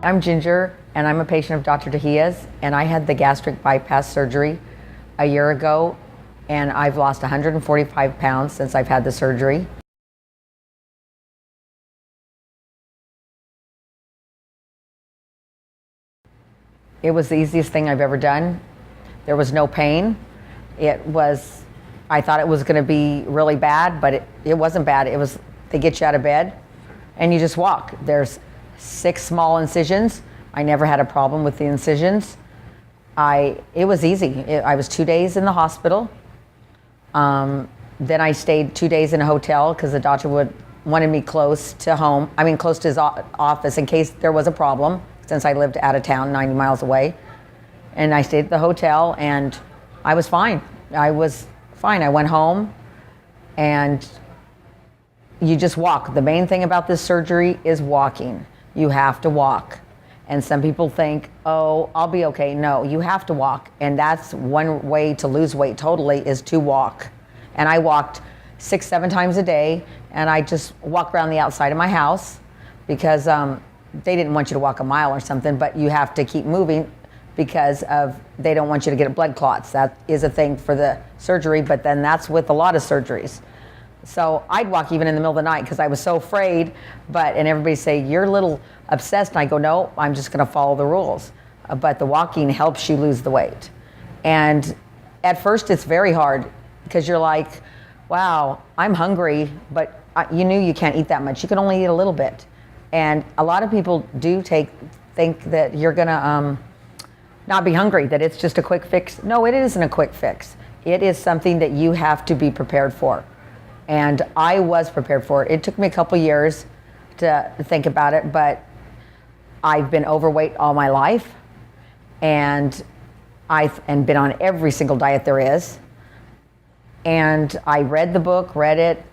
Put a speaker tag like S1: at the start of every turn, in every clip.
S1: I'm Ginger, and I'm a patient of Dr. Tahiya's, and I had the gastric bypass surgery a year ago, and I've lost 145 pounds since I've had the surgery. It was the easiest thing I've ever done. There was no pain. I thought it was going to be really bad, but it wasn't bad. They get you out of bed and you just walk. There's 6 small incisions. I never had a problem with the incisions. It was easy. I was 2 days in the hospital. Then I stayed 2 days in a hotel because the doctor wanted me close to his office in case there was a problem, since I lived out of town, 90 miles away. And I stayed at the hotel and I was fine. I went home and you just walk. The main thing about this surgery is walking. You have to walk. And some people think, oh, I'll be okay. No, you have to walk. And that's one way to lose weight totally, is to walk. And I walked 6-7 times a day, and I just walk around the outside of my house because they didn't want you to walk a mile or something, but you have to keep moving because they don't want you to get blood clots. That is a thing for the surgery, but then that's with a lot of surgeries. So I'd walk even in the middle of the night because I was so afraid, and everybody say, you're a little obsessed. And I go, no, I'm just gonna follow the rules. But the walking helps you lose the weight. And at first it's very hard because you're like, wow, I'm hungry, but you knew you can't eat that much. You can only eat a little bit. And a lot of people do think that you're gonna not be hungry, that it's just a quick fix. No, it isn't a quick fix. It is something that you have to be prepared for. And I was prepared for it. It took me a couple years to think about it, but I've been overweight all my life, and I've been on every single diet there is. And I read it,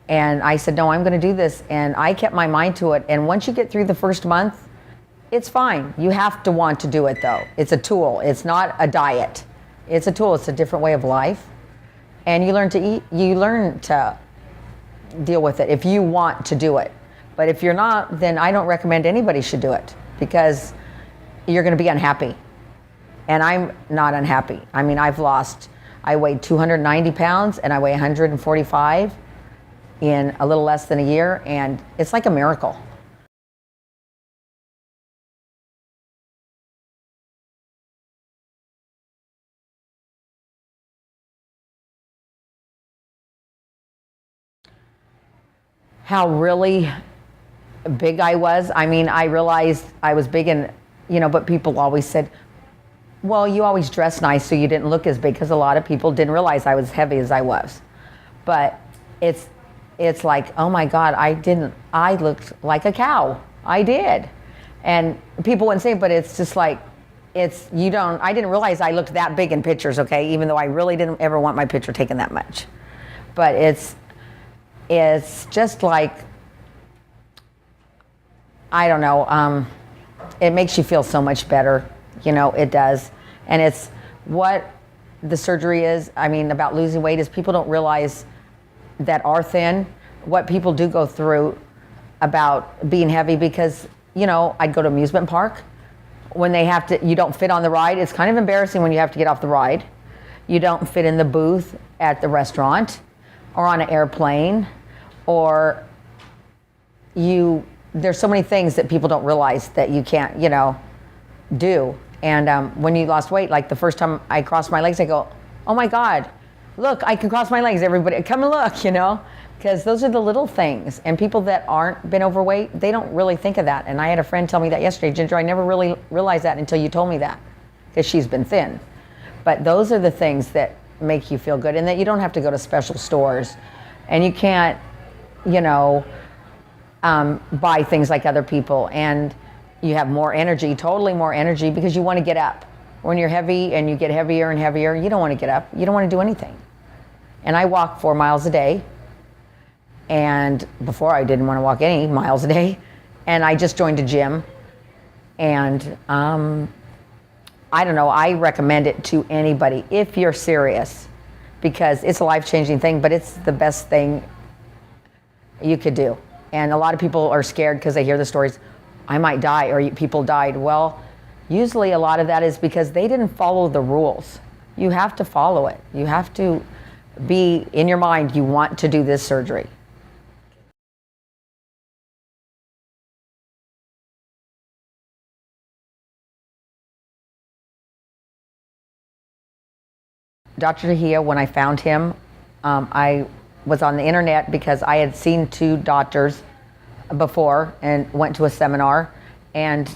S1: and I said, no, I'm gonna do this. And I kept my mind to it. And once you get through the first month, it's fine. You have to want to do it though. It's a tool, it's not a diet. It's a tool, it's a different way of life. And you learn to eat, you learn to deal with it if you want to do it. But if you're not, then I don't recommend anybody should do it because you're gonna be unhappy. And I'm not unhappy. I mean, I weighed 290 pounds and I weigh 145 in a little less than a year, and it's like a miracle. How really big I was. I mean, I realized I was big, and but people always said, well, you always dress nice so you didn't look as big, because a lot of people didn't realize I was heavy as I was. But it's like, oh my God, I looked like a cow. I did. And people wouldn't say it, but it's just like, I didn't realize I looked that big in pictures, okay, even though I really didn't ever want my picture taken that much. But it's just like, I don't know, it makes you feel so much better, it does. And it's what the surgery is, about losing weight, is people don't realize that are thin, what people do go through about being heavy, because, I'd go to amusement park, when you don't fit on the ride, it's kind of embarrassing when you have to get off the ride. You don't fit in the booth at the restaurant or on an airplane, or there's so many things that people don't realize that you can't, do. And when you lost weight, like the first time I crossed my legs, I go, oh my God, look, I can cross my legs, everybody, come and look, because those are the little things. And people that aren't been overweight, they don't really think of that. And I had a friend tell me that yesterday, Ginger, I never really realized that until you told me that, because she's been thin. But those are the things that make you feel good, and that you don't have to go to special stores, and you can't, buy things like other people, and you have more energy, totally more energy, because you want to get up. When you're heavy and you get heavier and heavier, you don't want to get up. You don't want to do anything. And I walk 4 miles a day. And before I didn't want to walk any miles a day. And I just joined a gym. And I don't know, I recommend it to anybody if you're serious, because it's a life-changing thing, but it's the best thing you could do. And a lot of people are scared because they hear the stories. I might die, or people died. Well, usually a lot of that is because they didn't follow the rules. You have to follow it. You have to be in your mind, you want to do this surgery. Dr. Tahia, when I found him, I was on the internet because I had seen 2 doctors before and went to a seminar, and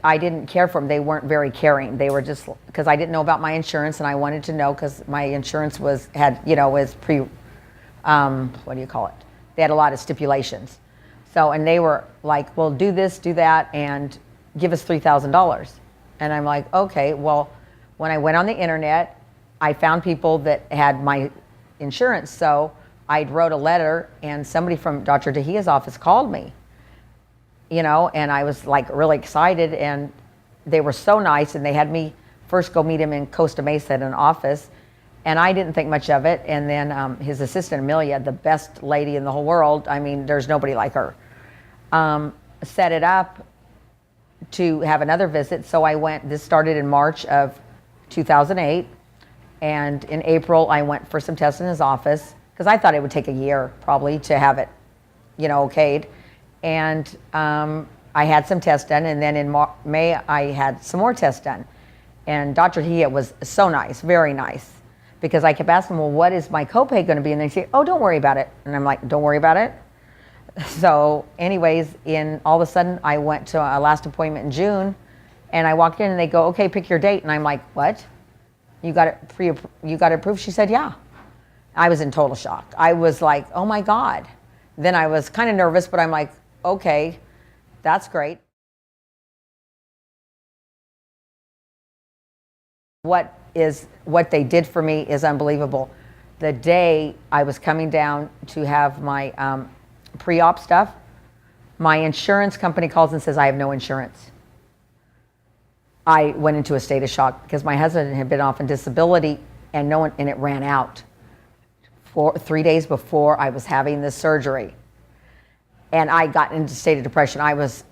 S1: I didn't care for them. They weren't very caring. They were just, because I didn't know about my insurance, and I wanted to know because my insurance was pre, what do you call it? They had a lot of stipulations. So, and they were like, well, do this, do that, and give us $3,000. And I'm like, okay, well, when I went on the internet, I found people that had my insurance. So I wrote a letter, and somebody from Dr. Tahia's office called me, and I was like really excited, and they were so nice, and they had me first go meet him in Costa Mesa at an office, and I didn't think much of it. And then his assistant, Amelia, the best lady in the whole world, I mean, there's nobody like her, set it up to have another visit. So I went, this started in March of 2008. And in April, I went for some tests in his office because I thought it would take a year probably to have it, okayed. And I had some tests done. And then in May, I had some more tests done. And Dr. Tahia was so nice, very nice, because I kept asking, well, what is my copay going to be? And they say, oh, don't worry about it. And I'm like, don't worry about it. So anyways, all of a sudden, I went to a last appointment in June, and I walked in and they go, okay, pick your date. And I'm like, what? You got it approved? She said, yeah. I was in total shock. I was like, oh my God. Then I was kind of nervous, but I'm like, okay, that's great. What they did for me is unbelievable. The day I was coming down to have my pre-op stuff, my insurance company calls and says I have no insurance. I went into a state of shock because my husband had been off on disability, and it ran out 3 days before I was having this surgery. And I got into a state of depression. I was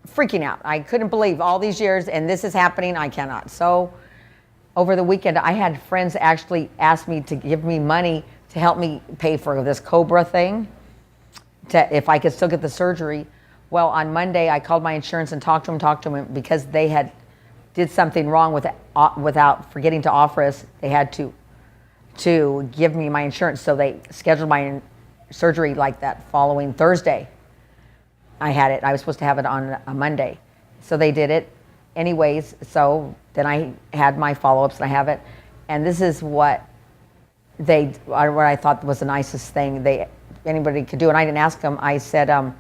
S1: freaking out. I couldn't believe all these years, and this is happening. I cannot. So over the weekend, I had friends actually ask me to give me money to help me pay for this Cobra thing, if I could still get the surgery. Well, on Monday, I called my insurance and talked to them because they did something wrong without forgetting to offer us. They had to give me my insurance, so they scheduled my surgery like that following Thursday. I had it. I was supposed to have it on a Monday, so they did it anyways. So then I had my follow-ups, and I have it. And this is what I thought was the nicest thing anybody could do. And I didn't ask them. I said,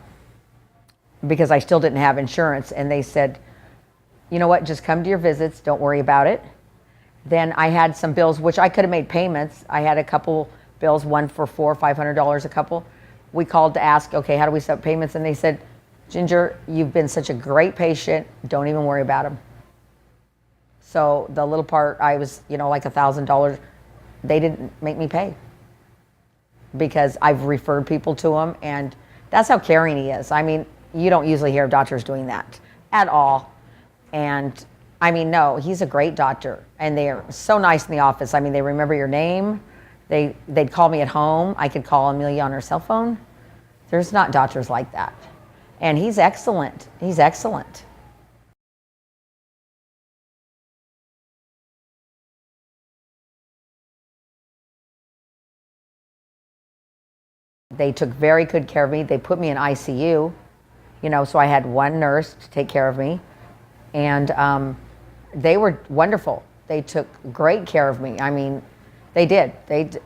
S1: because I still didn't have insurance, and they said, you know what, just come to your visits, don't worry about it. Then I had some bills, which I could have made payments. I had a couple bills, one for $400 or $500 a couple. We called to ask, okay, how do we set up payments? And they said, Ginger, you've been such a great patient, don't even worry about them. So the little part, I was, like $1,000, they didn't make me pay because I've referred people to him, and that's how caring he is. I mean, you don't usually hear of doctors doing that at all. And I mean, no, he's a great doctor, and they're so nice in the office. I mean, they remember your name. They'd call me at home. I could call Amelia on her cell phone. There's not doctors like that. And he's excellent. He's excellent. They took very good care of me. They put me in ICU. So I had one nurse to take care of me, and they were wonderful. They took great care of me. I mean, they did.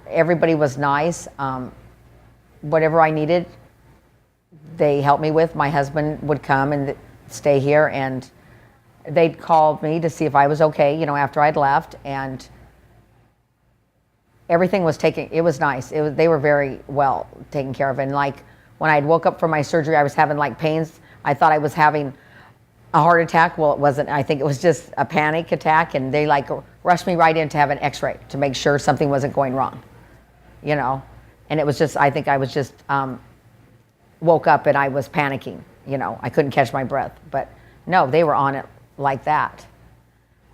S1: Everybody was nice. Whatever I needed, they helped me with. My husband would come and stay here, and they'd call me to see if I was okay, after I'd left, and everything was it was nice. They were very well taken care of. And like, when I woke up from my surgery, I was having like pains. I thought I was having a heart attack. Well, it wasn't. I think it was just a panic attack. And they like rushed me right in to have an x-ray to make sure something wasn't going wrong, And it was just, I think I was just woke up and I was panicking. I couldn't catch my breath. But no, they were on it like that.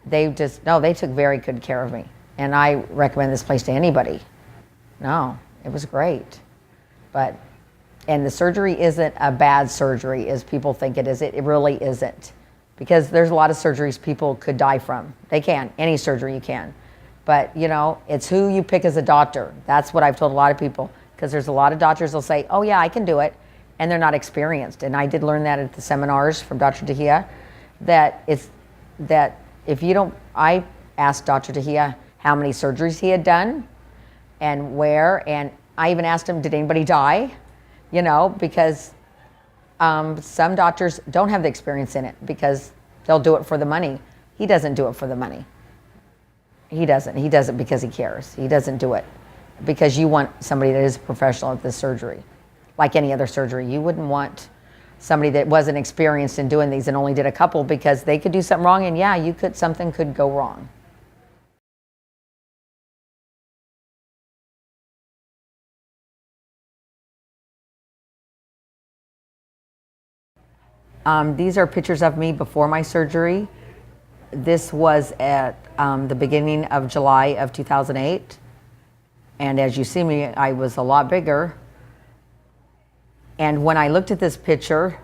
S1: They took very good care of me. And I recommend this place to anybody. No, it was great. And the surgery isn't a bad surgery as people think it is. It really isn't. Because there's a lot of surgeries people could die from. They can, any surgery you can. But, it's who you pick as a doctor. That's what I've told a lot of people. Because there's a lot of doctors that'll say, oh yeah, I can do it. And they're not experienced. And I did learn that at the seminars from Dr. Dahia, that if you don't, I asked Dr. Dahia how many surgeries he had done and where, and I even asked him, did anybody die? Because some doctors don't have the experience in it because they'll do it for the money. He doesn't do it for the money. He does it because he cares. He doesn't do it because you want somebody that is a professional at this surgery. Like any other surgery, you wouldn't want somebody that wasn't experienced in doing these and only did a couple because they could do something wrong, and yeah, something could go wrong. These are pictures of me before my surgery. This was at the beginning of July of 2008. And as you see me, I was a lot bigger. And when I looked at this picture,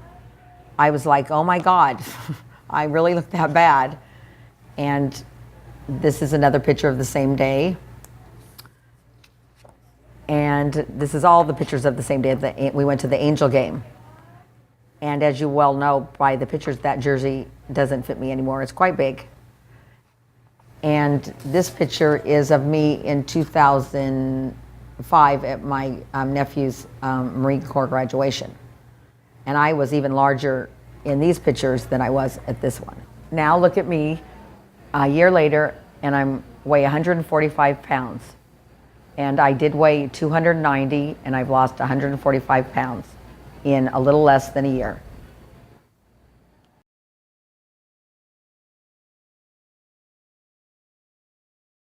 S1: I was like, oh my God, I really look that bad. And this is another picture of the same day. And this is all the pictures of the same day. We went to the Angel game. And as you well know by the pictures, that jersey doesn't fit me anymore. It's quite big. And this picture is of me in 2005 at my nephew's Marine Corps graduation. And I was even larger in these pictures than I was at this one. Now look at me a year later, and I weigh 145 pounds. And I did weigh 290, and I've lost 145 pounds in a little less than a year.